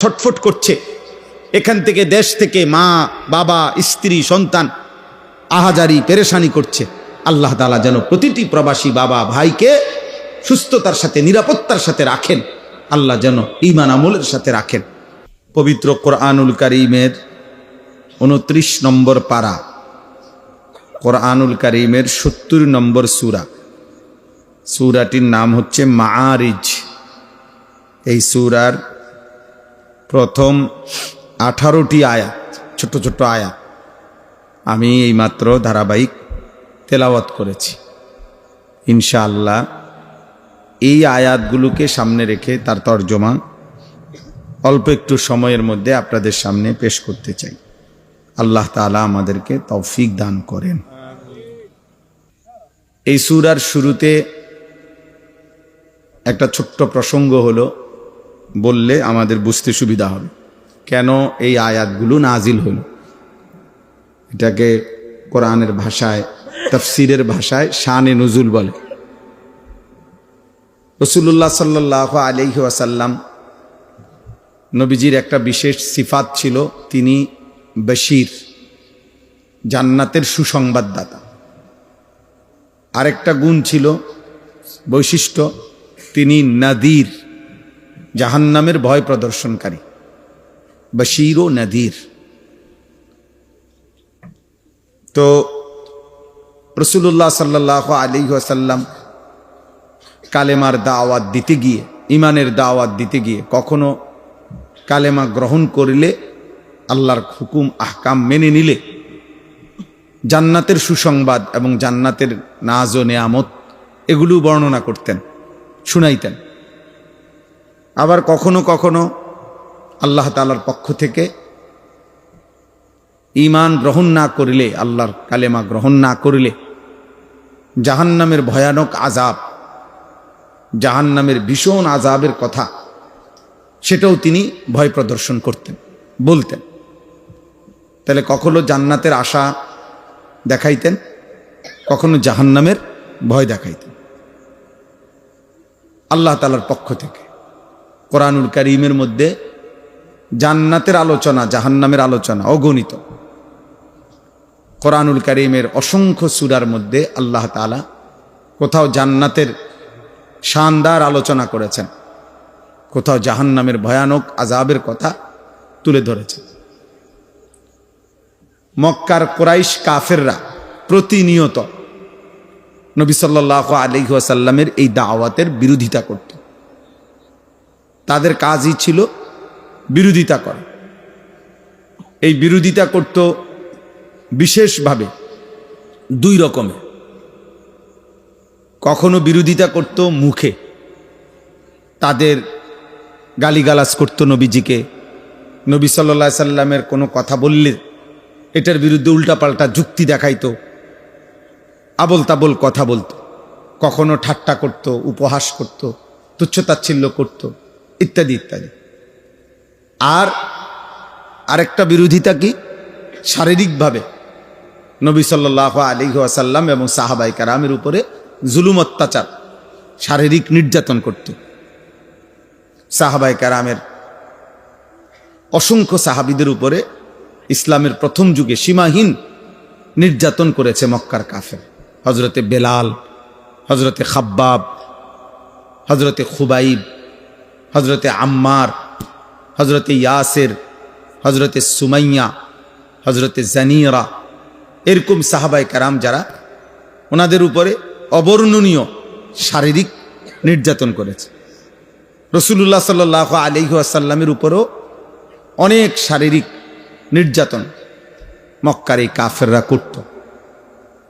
ছটফট করছে। এখান থেকে দেশ থেকে মা বাবা স্ত্রী সন্তান আহাজারি পেরেশানি করছে। আল্লাহ তাআলা যেন প্রতিটি প্রবাসী বাবা ভাইকে সুস্থতার সাথে নিরাপত্তার সাথে রাখেন। আল্লাহ যেন ঈমান আমলের সাথে রাখেন। পবিত্র কোরআনুল কারীমের 29 নম্বর পারা, কোরআনুল কারীমের 70 নম্বর সূরা। সূরাটির নাম হচ্ছে মাআরিজ। এই সূরার প্রথম 18টি আয়াত, ছোট ছোট আয়াত আমি এইমাত্র ধারাবাহিক তেলাওয়াত করেছি। ইনশাআল্লাহ এই আয়াতগুলোকে সামনে রেখে তার তরজমা অল্প একটু সময়ের মধ্যে আপনাদের সামনে পেশ করতে চাই। আল্লাহ তাআলা আমাদেরকে তৌফিক দান করেন। এই সূরার শুরুতে একটা ছোট্ট প্রসঙ্গ হলো, বললে আমাদের বুঝতে সুবিধা হবে কেন এই আয়াতগুলো নাজিল হলো। এটাকে কোরআনের ভাষায়, তাফসীরের ভাষায় শানে নুজুল বলে। রাসূলুল্লাহ সাল্লাল্লাহু আলাইহি ওয়াসাল্লাম নবীজির একটা বিশেষ সিফাত ছিল, তিনি বশীর, জান্নাতের সুসংবাদদাতা। আরেকটা গুণ ছিল, বৈশিষ্ট্য, তিনি নাদির, জাহান্নামের ভয় প্রদর্শনকারী। বশীর ও নাদির। তো রাসূলুল্লাহ সাল্লাল্লাহু আলাইহি ওয়াসাল্লাম কালেমার দাওয়াত দিতে গিয়ে, ঈমানের দাওয়াত দিতে গিয়ে, কখনো কালেমা গ্রহণ করলে, আল্লাহর হুকুম আহকাম মেনে নিলে জান্নাতের সুসংবাদ এবং জান্নাতের নাজ ও নেয়ামত এগুলো বর্ণনা করতেন, শুনাইতেন। আবার কখনো কখনো আল্লাহ তাআলার পক্ষ থেকে ঈমান গ্রহণ না করিলে, আল্লাহর কালেমা গ্রহণ না করিলে জাহান্নামের ভয়ানক আযাব, জাহান্নামের ভীষণ আযাবের কথা, সেটাও তিনি ভয় প্রদর্শন করতেন, বলতেন। তাহলে কখনো জান্নাতের আশা দেখাইতেন, কখনো জাহান্নামের ভয় দেখাইতেন। আল্লাহ তাআলার পক্ষ থেকে কোরআনুল কারীমের মধ্যে জান্নাতের আলোচনা, জাহান্নামের আলোচনা অগণিত। কোরআনুল কারীমের অসংখ্য সূরার মধ্যে আল্লাহ তাআলা কোথাও জান্নাতের শানদার আলোচনা করেছেন, কোথাও জাহান্নামের ভয়ানক আযাবের কথা তুলে ধরেছেন। মক্কার কুরাইশ কাফেররা প্রতিনিয়ত নবী সাল্লাল্লাহু আলাইহি ওয়াসাল্লামের এই দাওয়াতের বিরোধিতা করত। তাদের কাজই ছিল বিরোধিতা করা। এই বিরোধিতা করত বিশেষভাবে দুই রকমের। কখনো বিরোধিতা করত মুখে, তাদের গালিগালাজ করত নবীজিকে। নবী সাল্লাল্লাহু আলাইহি সাল্লামের কোনো কথা বললে এটার বিরুদ্ধে উল্টাপাল্টা যুক্তি দেখাইতো, আবল তাবল কথা বলতো। কখনো ঠাট্টা করত, উপহাস করত, তুচ্ছতাচ্ছিল্য করত, ইত্যাদি ইত্যাদি। আর আরেকটা বিরোধিতা কি, শারীরিকভাবে নবী সাল্লাল্লাহু আলাইহি ওয়াসাল্লাম এবং সাহাবায়ে কেরামের উপরে জুলুম, অত্যাচার, শারীরিক নির্যাতন করত। সাহাবায়ে কেরামের অসংখ্য সাহাবীদের উপরে ইসলামের প্রথম যুগে সীমাহীন নির্যাতন করেছে মক্কার কাফের। হযরতে বেলাল, হযরতে খাব্বাব, হযরতে খুবাইব, হযরতে আম্মার, হযরতে ইয়াসির, হযরতে সুমাইয়া, হযরতে জানিরা, এরকম সাহাবায়ে কেরাম যারা, ওনাদের উপরে অবর্ণনীয় শারীরিক নির্যাতন করেছে। রাসূলুল্লাহ সাল্লাল্লাহু আলাইহি ওয়াসাল্লামের উপরও অনেক শারীরিক নির্যাতন মক্কার এই কাফেররা করত।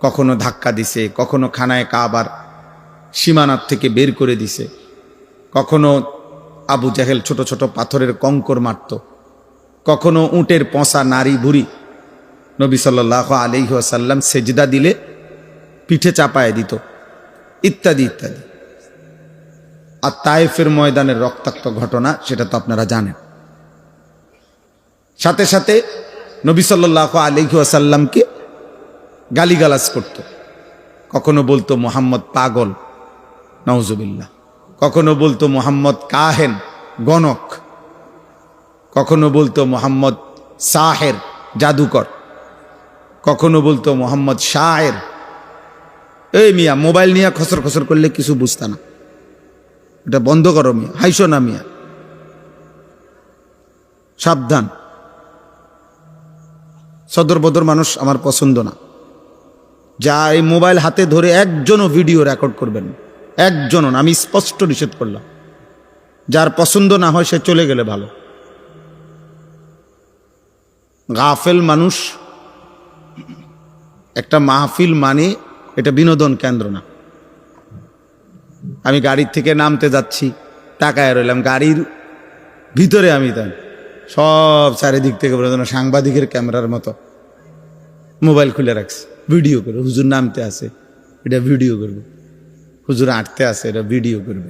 কখনো ধাক্কা দিছে, কখনো খানায় কাবার সীমানার থেকে বের করে দিছে, কখনো আবু জাহেল ছোট ছোট পাথরের কঙ্কর মারত, কখনো উটের পচা নারী ভুড়ি নবী সাল্লাল্লাহু আলাইহি ওয়াসাল্লাম সেজদা দিলে পিঠে চাপায় দিত, ইত্যাদি ইত্যাদি। আর তায়েফের ময়দানের রক্তাক্ত ঘটনা, সেটা তো আপনারা জানেন। সাথে সাথে নবী সাল্লাল্লাহু আলাইহি ওয়াসাল্লামকে গালিগালাজ করত। কখনো বলতো মুহাম্মদ পাগল, নাউজুবিল্লাহ, কখনো বলতো মুহাম্মদ কাহেন, গণক, কখনো বলতো মোহাম্মদ সাহের, জাদুকর, কখনো বলতো মোহাম্মদ শায়ের। এই মিয়া, মোবাইল নিয়ে খসর খসর করলে কিছু বুঝতা না, এটা বন্ধ করো মিয়া, হাইসো না মিয়া, সাবধান। সদর বদর মানুষ আমার পছন্দ না। যা এই মোবাইল হাতে ধরে একজনও ভিডিও রেকর্ড করবেন, একজনও, আমি স্পষ্ট নিষেধ করলাম। যার পছন্দ না হয় সে চলে গেলে ভালো। গাফেল মানুষ। একটা মাহফিল মানে এটা বিনোদন কেন্দ্র না। আমি গাড়ির থেকে নামতে যাচ্ছি, তাকায় রইলাম, গাড়ির ভিতরে আমি তাই সব চারিদিক থেকে সাংবাদিকের ক্যামেরার মতো মোবাইল খুলে রাখছি, ভিডিও করবে। হুজুর নামতে আসে, এটা ভিডিও করবে। হুজুর আঁটতে আসে, এটা ভিডিও করবে।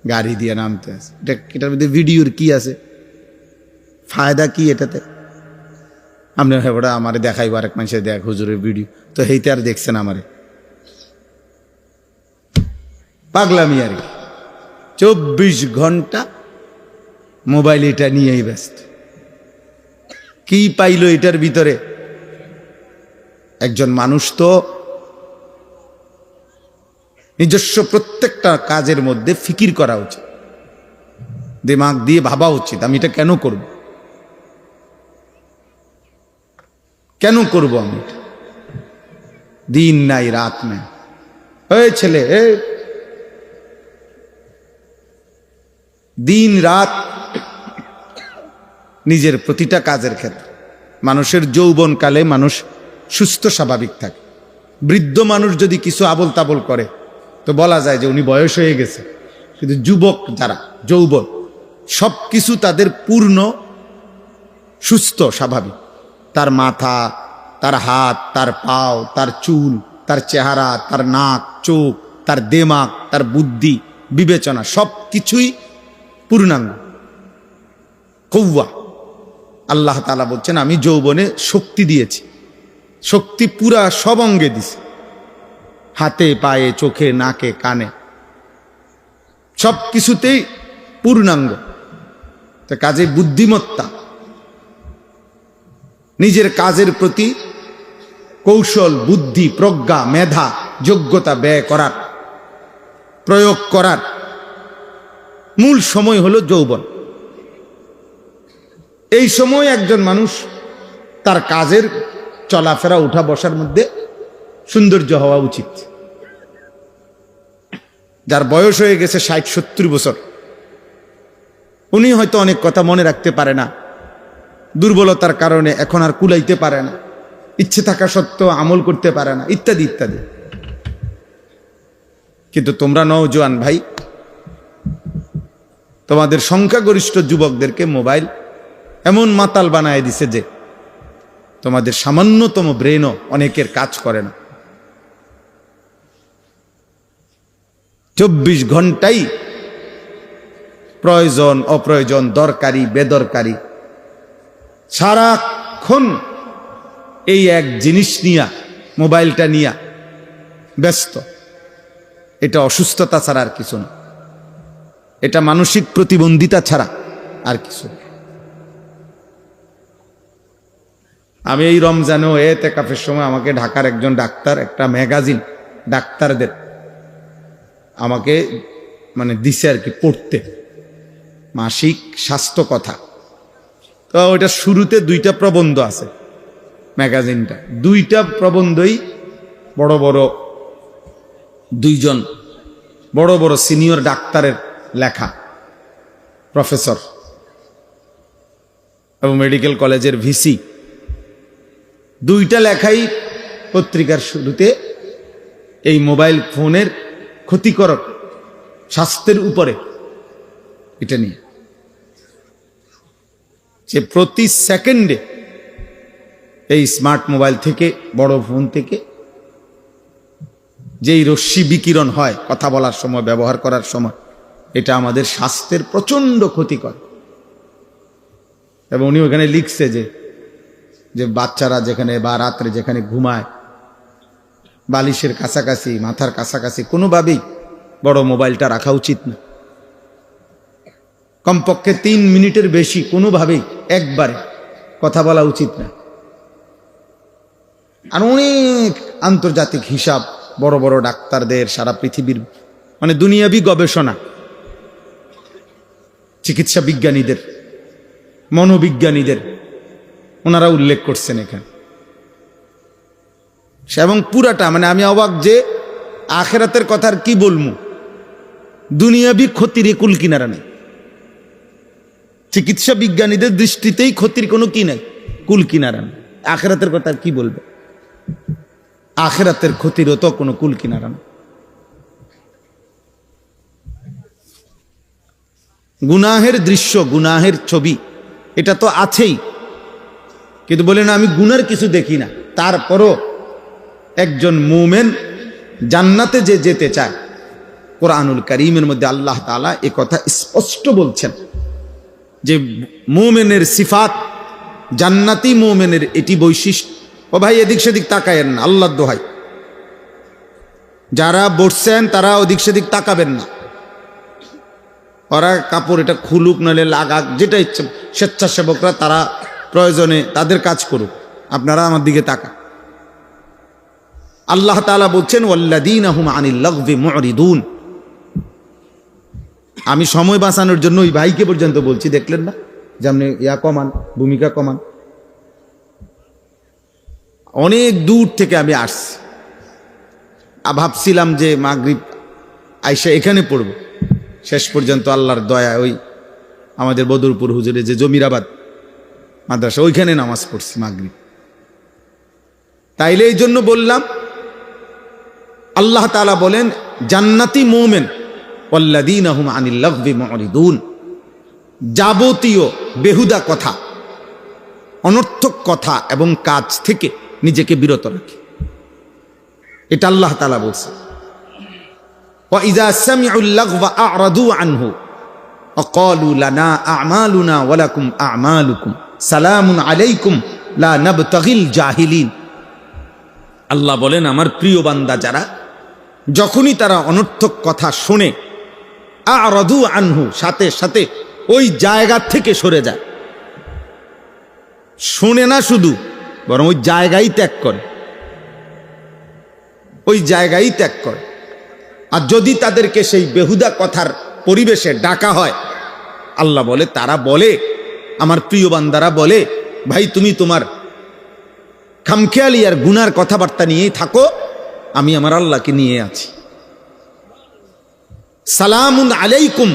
গাড়ি দিয়ে নামতে আসে, এটার মধ্যে ভিডিওর কি আছে? ফায়দা কি এটাতে? আপনি ওটা আমারে দেখাইব, আরেক মানুষের দেখ হুজুরের ভিডিও, তো হেইতে আর দেখছেন আমারে, পাগলামি আর কি। 24 ঘন্টা মোবাইল এটা নিয়েই ব্যস্ত। কি পাইল এটার ভিতরে? একজন মানুষ তো নিজস্ব প্রত্যেকটা কাজের মধ্যে ফিকির করা উচিত, দিমাগ দিয়ে ভাবা উচিত, আমি এটা কেন করব, কেন করব আমি এটা? দিন নাই রাত নাই। এই ছেলে, দিন রাত নিজের প্রতিটা কাজের ক্ষেত্রে। মানুষের যৌবনকালে মানুষ সুস্থ স্বাভাবিক থাকে। বৃদ্ধ মানুষ যদি কিছু আবল তাবল করে তো বলা যায় যে উনি বয়স হয়ে গেছে। কিন্তু যুবক যারা, যৌবন, সব কিছু তাদের পূর্ণ সুস্থ স্বাভাবিক। তার মাথা, তার হাত, তার পাও, তার চুল, তার চেহারা, তার নাক, চোখ, তার দিমাগ, তার বুদ্ধি, বিবেচনা, সব কিছুই পূর্ণাঙ্গ। কৌয়া আল্লাহ তাআলা বলছেন, আমি যৌবনে শক্তি দিয়েছি, শক্তি পুরা সব অঙ্গে দিছি, হাতে, পায়ে, চোখে, নাকে, কানে, সব কিছুতেই পূর্ণাঙ্গ। তো কাজে বুদ্ধিমত্তা, নিজের কাজের প্রতি কৌশল, বুদ্ধি, প্রজ্ঞা, মেধা, যোগ্যতা ব্যয় করার, প্রয়োগ করার মূল সময় হলো যৌবন। এই সময় একজন মানুষ তার কাজের চলাফেরা, উঠা বসার মধ্যে সৌন্দর্য হওয়া উচিত। যার বয়স হয়ে গেছে 60-70 বছর, উনি হয়তো অনেক কথা মনে রাখতে পারে না, দুর্বলতার কারণে এখন আর কুলাইতে পারে না, ইচ্ছে থাকা সত্ত্বেও আমল করতে পারে না, ইত্যাদি ইত্যাদি। কিন্তু তোমরা নওজোয়ান ভাই, তোমাদের সংখ্যাগরিষ্ঠ যুবকদেরকে মোবাইল এমন মাতাল বানায় দিছে যে তোমাদের সামান্যতম ব্রেনও অনেকের কাজ করে না। 24 ঘন্টাই প্রয়োজন, অপ্রয়োজন, দরকারি, বেদরকারি, সারাক্ষণ এই এক জিনিস নিয়া, মোবাইলটা নিয়া ব্যস্ত। এটা অসুস্থতা ছাড়া আর কিছু না, এটা মানসিক প্রতিবন্ধিতা ছাড়া আর কিছু। আমি এই রমজানেও এতেকাফের সময় আমাকে ঢাকার একজন ডাক্তার, একটা ম্যাগাজিন ডাক্তারদের আমাকে দিছে আর কি পড়তে, মাসিক স্বাস্থ্য কথা। তো ওইটা শুরুতে 2টা প্রবন্ধ আছে ম্যাগাজিনটা, 2টা প্রবন্ধই বড় বড় 2জন বড় বড় সিনিয়র ডাক্তারের লেখা, প্রফেসর এবং মেডিকেল কলেজের ভিসি। 2টা লেখাই পত্রিকার শুরুতে এই মোবাইল ফোনের ক্ষতিকারক স্বাস্থ্যের উপরে, এটা নিয়ে যে প্রতি সেকেন্ডে এই স্মার্ট মোবাইল থেকে, বড় ফোন থেকে যেই রশ্মি বিকিরণ হয় কথা বলার সময়, ব্যবহার করার সময়, এটা আমাদের স্বাস্থ্যের প্রচন্ড ক্ষতিকর। এবং উনি ওখানে লিখছে যে বাচ্চারা যেখানে বা রাত্রে যেখানে ঘুমায়, বালিশের কাছাকাছি, মাথার কাছাকাছি কোনোভাবেই বড় মোবাইলটা রাখা উচিত না। কমপক্ষে 3 মিনিটের বেশি কোনোভাবেই একবারে কথা বলা উচিত না। আর অনেক আন্তর্জাতিক হিসাব, বড় বড় ডাক্তারদের, সারা পৃথিবীর মানে দুনিয়াবি গবেষণা, চিকিৎসা বিজ্ঞানীদের, মনোবিজ্ঞানীদের, ওনারা উল্লেখ করছেন এখানে। এবং পুরাটা মানে আমি অবাক যে আখেরাতের কথা আর কি বলবো, দুনিয়াবি ক্ষতির কুল কিনারা নেই। চিকিৎসা বিজ্ঞানীদের দৃষ্টিতেই ক্ষতির কোনো কি নাই, কুল কিনারা নেই। আখেরাতের কথা আর কি বলবে, আখেরাতের ক্ষতিরও তো কোনো কুল কিনারা নেই। গুনাহের দৃশ্য, গুনাহের ছবি এটা তো আছেই, কিন্তু বলে না আমি গুনার কিছু দেখি না। তারপরও একজন মুমিন জান্নাতে যে যেতে চায়, কোরআনুল কারীমের মধ্যে আল্লাহ তাআলা এ কথা স্পষ্ট বলছেন যে মুমিনের সিফাত, জান্নাতি মুমিনের এটি বৈশিষ্ট্য। ও ভাই এদিক সেদিক তাকায়েন না, আল্লাহর দোহাই, যারা বসছেন তারা ওদিক সেদিক তাকাবেন না। ওরা কাপড় এটা খুলুক নাহলে লাগাক, যেটা ইচ্ছে, স্বেচ্ছাসেবকরা তারা প্রয়োজনে তাদের কাজ করুক, আপনারা আমার দিকে তাকান। আল্লাহ তাআলা বলছেন ওয়াল্লাযীনা হুম আনিল লাগবি মুরিদুন। আমি সময় বাঁচানোর জন্য ওই ভাইকে পর্যন্ত বলছি, দেখলেন না যে আপনি কমান, ভূমিকা কমান। অনেক দূর থেকে আমি আসছি, ভাবছিলাম যে মাগরিব আইসা এখানে পড়ব, শেষ পর্যন্ত আল্লাহর দয়া ওই আমাদের বদরপুর হুজুরে যে জমিরাবাদ মাদ্রাসা, ওইখানে নামাজ পড়ছি মাগরিব। তাইলে এই জন্য বললাম, আল্লাহ তাআলা বলেন জান্নাতি মুমিন ওয়াল্লাযীনা হুম আনিল লাগবি মুরিদুন, যাবতীয় বেহুদা কথা, অনর্থক কথা এবং কাজ থেকে নিজেকে বিরত রাখে, এটা আল্লাহ তাআলা বলছে। ওয়া ইযা সামিউল লাগওয়া আ'রাদু আনহু ওয়া ক্বালু লানা আ'মালুনা ওয়া লাকুম আ'মালুকুম সালামুন আলাইকুম লা নাবতাগিল জাহিলিন। আল্লাহ বলেন আমার প্রিয় বান্দা যারা, যখনই তারা অনর্থক কথা শোনে, আ'রাদু আনহু, সাথে সাথে ওই জায়গা থেকে সরে যায়। শোনে না শুধু, বরং ওই জায়গায় ত্যাগ করে, ওই জায়গায় ত্যাগ করে। আর যদি তাদেরকে সেই বেহুদা কথার পরিবেশে ডাকা হয়, আল্লাহ বলে, তারা বলে, আমার প্রিয় বান্দারা বলে, ভাই তুমি তোমার খামখেয়ালি আর গুনার কথাবার্তা নিয়েই থাকো, আমি আমার আল্লাহকে নিয়ে আছি। সালামুন আলাইকুম,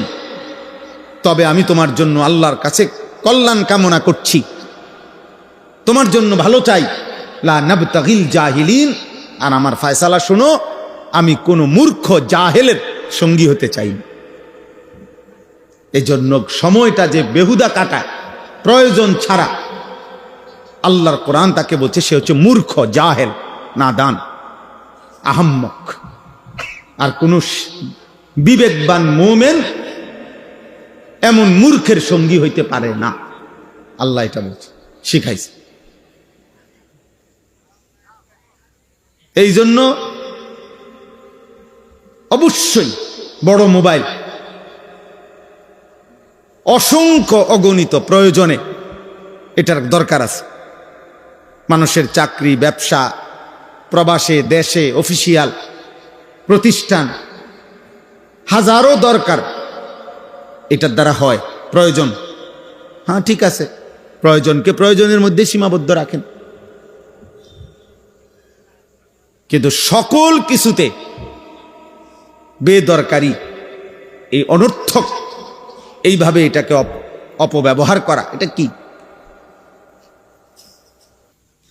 তবে আমি তোমার জন্য আল্লাহর কাছে কল্যাণ কামনা করছি, তোমার জন্য ভালো চাই। লা নাবতাগিল জাহিলিন, আর আমার ফয়সালা শোনো, আমি কোনো মূর্খ জাহেলের সঙ্গী হতে চাই না। এই জন্য সময়টা যে বেহুদা কাটায় প্রয়োজন ছাড়া, আল্লাহর কোরআন তাকে বলছে সে হচ্ছে মূর্খ, জাহেল, নাদান, আহাম্মক। আর কোন বিবেকবান মুমিন এমন মূর্খের সঙ্গী হইতে পারে না, আল্লাহ এটা বলছে, শিখাইছে। এই জন্য অবশ্যই বড় মোবাইল, অসংখ্য অগণিত প্রয়োজনে এটার দরকার আছে। মানুষের চাকরি, ব্যবসা, প্রবাসে, দেশে, অফিসিয়াল প্রতিষ্ঠান, হাজারো দরকার এটার দ্বারা হয়। প্রয়োজন, হ্যাঁ ঠিক আছে, প্রয়োজনকে প্রয়োজনের মধ্যে সীমাবদ্ধ রাখেন, কিন্তু সকল কিছুতে বেদরকারি, এই অনর্থক এইভাবে এটাকে অপব্যবহার করা, এটা কি?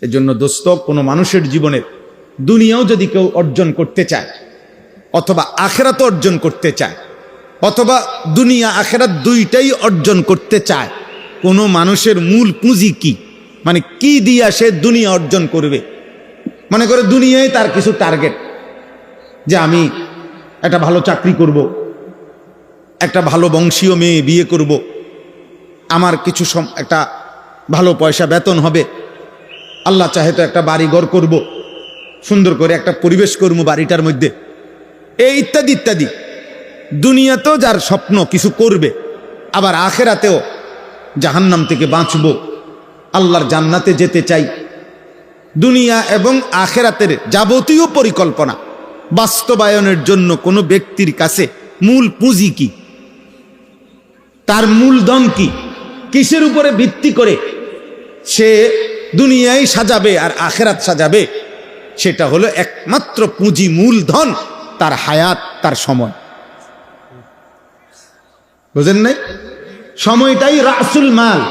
এজন্য দোস্ত, কোনো মানুষের জীবনে দুনিয়াও যদি কেউ অর্জন করতে চায়, অথবা আখিরাত অর্জন করতে চায়, অথবা দুনিয়া আখিরাত দুইটাই অর্জন করতে চায়, কোনো মানুষের মূল পুঁজি কি, মানে কি দিয়া সে দুনিয়া অর্জন করবে? মনে করে দুনিয়ায় তার কিছু টার্গেট, যে আমি একটা ভালো চাকরি করব, একটা ভালো বংশীয় মেয়ে বিয়ে করব, আমার কিছু একটা ভালো পয়সা বেতন হবে, আল্লাহ চাহে তো একটা বাড়ি ঘর করব, সুন্দর করে একটা পরিবেশ করব বাড়িটার মধ্যে, এই ইত্যাদি ইত্যাদি। দুনিয়াতেও যার স্বপ্ন কিছু করবে, আবার আখেরাতেও জাহান্নাম থেকে বাঁচব, আল্লাহর জান্নাতে যেতে চাই। দুনিয়া এবং আখেরাতের যাবতীয় পরিকল্পনা বাস্তবায়নের জন্য কোনো ব্যক্তির কাছে মূল পুঁজি কি, তার মূলধন কি, কিসের উপরে ভিত্তি করে সে দুনিয়ায় সাজাবে আর আখেরাত সাজাবে, সেটা হলো একমাত্র পুঁজি, মূলধন তার হায়াত, তার সময়। বুঝেন নাই? সময়টাই রাসুল মাল,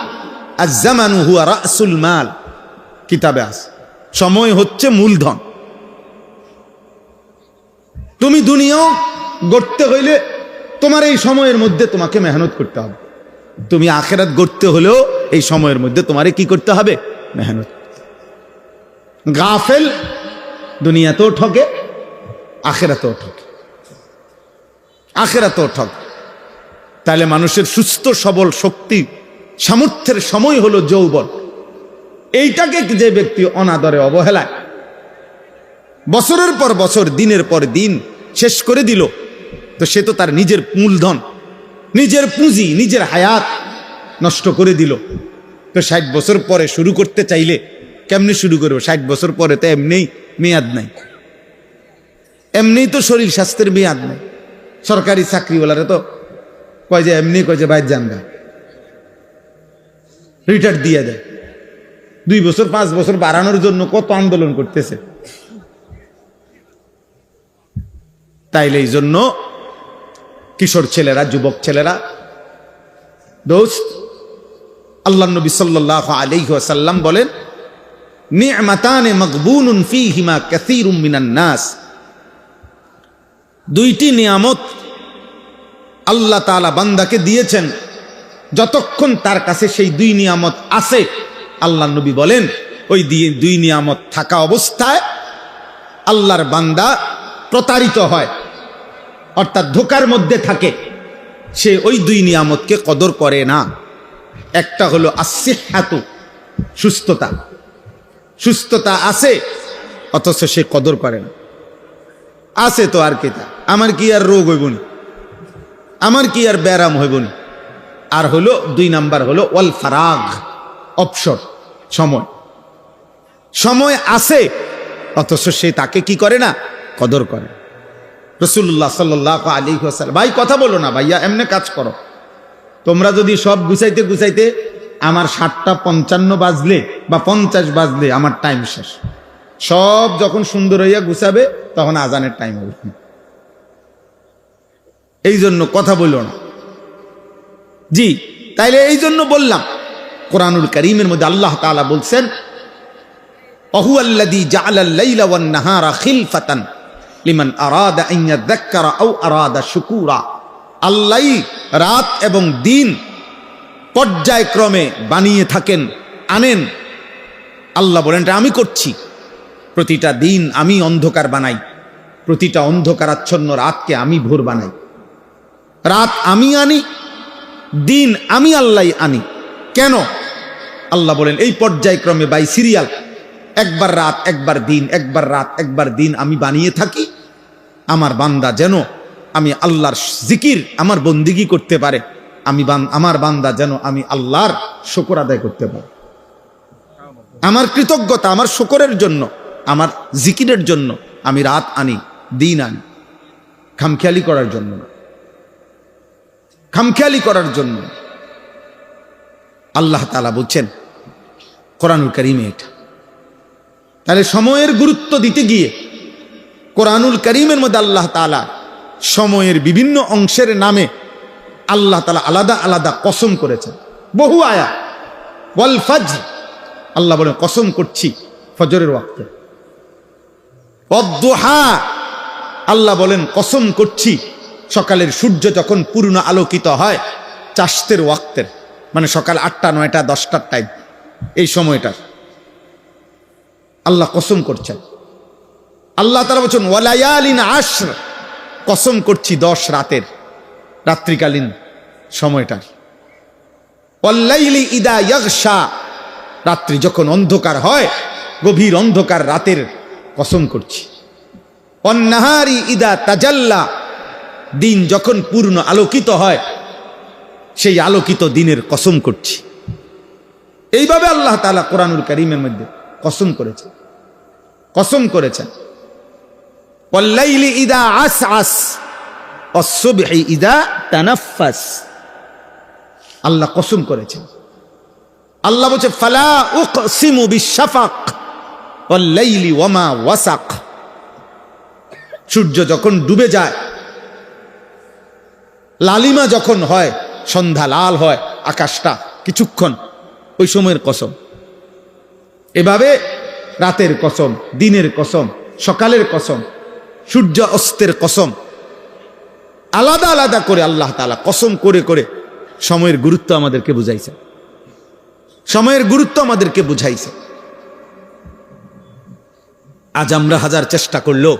আজ-জামানু হুয়া রাসুল মাল, কিতাবে আছে। সময় হচ্ছে মূলধন। তুমি দুনিয়াও গড়তে হইলে তোমার এই সময়ের মধ্যে তোমাকে মেহনত করতে হবে। তুমি আখেরাত গড়তে হলেও এই সময়ের মধ্যে তোমারে কি করতে হবে? মেহনত। গাফেল দুনিয়াতেও ঠকে, আখেরাতেও ঠকে, আখেরাতেও ঠকে। তাহলে মানুষের সুস্থ সবল শক্তি সামর্থ্যের সময় হলো যৌবন। এইটাকে যে ব্যক্তি অনাদরে অবহেলায় বছরের পর বছর, দিনের পর দিন শেষ করে দিল, তো সে তো তার নিজের মূলধন, নিজের পুঁজি, নিজের হায়াত নষ্ট করে দিল। তো 60 বছর পরে শুরু করতে চাইলে কেমনি শুরু করবো? 60 বছর পরে তো এমনিই মেয়াদ নাই, এমনিই তো শরীর স্বাস্থ্যের মেয়াদ নাই। সরকারি চাকরিওয়ালারা তো কয় যে এমনি কয় যে বাইর জানগা, রিটায়ার দিয়ে দেয়। 2 বছর 5 বছর বাড়ানোর জন্য কত আন্দোলন করতেছে। তাইলে এই জন্য কিশোর ছেলেরা, যুবক ছেলেরা, দোস্ত, আল্লাহ নবী সাল্লাল্লাহু আলাইহি ওয়াসাল্লাম বলেন, নি'মাতানে মাগবুনুন ফীহিমা কাসীরুম মিনান নাস। 2টি নিয়ামত আল্লাহ তাআলা বান্দাকে দিয়েছেন, যতক্ষণ তার কাছে সেই 2 নিয়ামত আছে, আল্লাহ নবী বলেন ওই 2 নিয়ামত থাকা অবস্থায় আল্লাহর বান্দা প্রতারিত হয়, অর্থাৎ ধোকার মধ্যে থাকে। সে ওই 2 নিয়ামতকে কদর করে না। একটা হলো আসিহাতু, সুস্থতা। সুস্থতা আছে অথচ সে কদর করে না। আছে তো আর কি, আমার কি আর রোগ হইব না, আমার কি আর ব্যারাম হইব না। আর হলো 2 নাম্বার হলো ওয়াল ফারাগ, অবসর, সময়। সময় আছে অথচ সে তাকে কি করে না? কদর করে। রাসূলুল্লাহ সাল্লাল্লাহু আলাইহি ওয়াসাল্লাম, ভাই কথা বলো না ভাইয়া, এমনি কাজ করো। তোমরা যদি সব গুছাইতে গুছাইতে আমার 7:55 বাজলে বা 50 বাজলে আমার টাইম শেষ। সব যখন সুন্দর হইয়া গুছাবে তখন আজানের টাইম হবে। এই জন্য কথা বলল না। জি, তাইলে এই জন্য বললাম, কোরআনুল কারীমের মধ্যে আল্লাহ তাআলা বলছেন, ওয়াহুয়াল্লাযী জাআলাল লাইলা ওয়ান নাহারা খিলফাতান লিমান আরাদা আন ইয়াযাক্কারা আও আরাদা শুকুরা। আল্লাহ রাত এবং দিন পর্যায়ক্রমে বানিয়ে থাকেন, আনেন। আল্লাহ বলেন এটা আমি করছি। প্রতিটা দিন আমি অন্ধকার বানাই, প্রতিটা অন্ধকারাচ্ছন্ন রাতকে আমি ভোর বানাই। রাত আমি আনি, দিন আমি আল্লাহ আনি। কেন? আল্লাহ বলেন এই পর্যায়ক্রমে, বাই সিরিয়াল, একবার রাত একবার দিন, একবার রাত একবার দিন আমি বানিয়ে থাকি। আমার বান্দা যেন আমি আল্লাহর জিকির, আমার বন্দিগি করতে পারে। আমার বান্দা যেন আমি আল্লাহর শুকর আদায় করতে পারে। আমার কৃতজ্ঞতা, আমার শুকরের জন্য, আমার জিকিরের জন্য আমি রাত আনি, দিন আনি। খামখেয়ালি করার জন্য না, খামখেয়ালি করার জন্য। আল্লাহ তাআলা বলছেন কোরআনুল কারীমে এটা। তাহলে সময়ের গুরুত্ব দিতে গিয়ে কোরআনুল কারীমের মধ্যে আল্লাহ তাআলা সময়ের বিভিন্ন অংশের নামে আল্লাহ তাআলা আলাদা আলাদা কসম করেছেন। বহু আয়াত। ওয়াল ফাজর, আল্লাহ বলেন কসম করছি ফজরের ওয়াক্তে। ওয়াদ-দুহা, আল্লাহ বলেন কসম করছি সকালের সূর্য যখন পূর্ণ আলোকিত হয়, চাষতের ওয়াক্তের, মানে সকাল 8টা 9টা 10টার টাইম, এই সময়টার আল্লাহ কসম করছেন। আল্লাহ তাআলা বলেন ওয়ালায়ালিন আশর, কসম করছি 10 রাতের, রাত্রিকালীন সময়টার। ওয়াল্লাইলি ইদা ইয়াগশা, রাত্রি যখন অন্ধকার হয়, গভীর অন্ধকার রাতের কসম করছি। ওয়ান্নাহারি ইদা তাজাল্লা, দিন যখন পূর্ণ আলোকিত হয় সেই আলোকিত দিনের কসম করছি। এইভাবে আল্লাহ তাআলা কোরআনুল কারীমের মধ্যে কসম করেছেন, কসম করেছেন। ওয়াল্লাইলি ইযা আসআস ওয়াস-সুবহি ইযা তানাফফাস, আল্লাহ কসম করেছেন। আল্লাহ বলছে ফালা উকসিমু বিশ-শাফাক ওয়াল-লাইলি ওয়ামা ওয়াসাক। সূর্য যখন ডুবে যায়, লালিমা যখন হয়, সন্ধ্যা লাল হয় আকাশটা কিছুক্ষণ, ওই সময়ের কসম। এভাবে রাতের কসম, দিনের কসম, সকালের কসম, সূর্য অস্তের কসম, আলাদা আলাদা করে আল্লাহ তাআলা কসম করে করে সময়ের গুরুত্ব আমাদেরকে বুঝাইছে, সময়ের গুরুত্ব আমাদেরকে বুঝাইছে। আজ আমরা হাজার চেষ্টা করলেও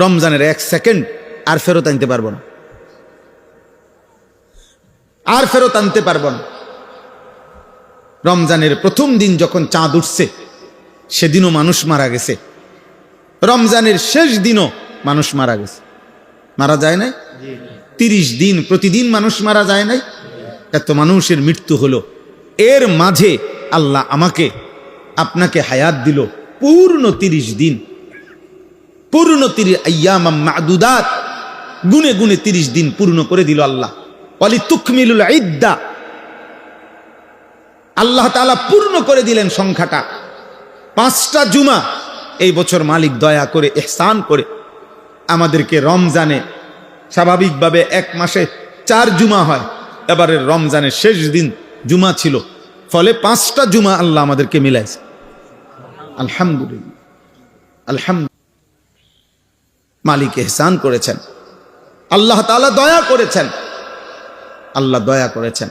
রমজানের 1 সেকেন্ড আর ফেরত আনতে পারবো না, আর ফেরত আনতে পারবো না। রমজানের প্রথম দিন যখন চাঁদ উঠছে সেদিনও মানুষ মারা গেছে, রমজানের শেষ দিনও মানুষ মারা গেছে। মারা যায় নাই? 30 দিন প্রতিদিন মানুষ মারা যায় নাই? এত মানুষের মৃত্যু হলো। এর মাঝে আল্লাহ আমাকে আপনাকে হায়াত দিল পূর্ণ 30 দিন, পূর্ণ 30 আইয়ামাম মা'দুদাত, গুনে গুনে 30 দিন পূর্ণ করে দিল আল্লাহ। ওয়ালিতুকমিলুল ইদ্দা, আল্লাহ তাআলা পূর্ণ করে দিলেন সংখ্যাটা। 5টা জুমা এই বছর মালিক দয়া করে ইহসান করে আমাদেরকে রমজানে, স্বাভাবিকভাবে 1 মাসে 4 জুমা হয়, এবারে রমজানের শেষ দিন জুমা ছিল, ফলে 5টা জুমা আল্লাহ আমাদেরকে মিলাইছে। আলহামদুলিল্লাহ, আলহামদুলিল্লাহ। মালিক ইহসান করেছেন, আল্লাহ তাআলা দয়া করেছেন, আল্লাহ দয়া করেছেন।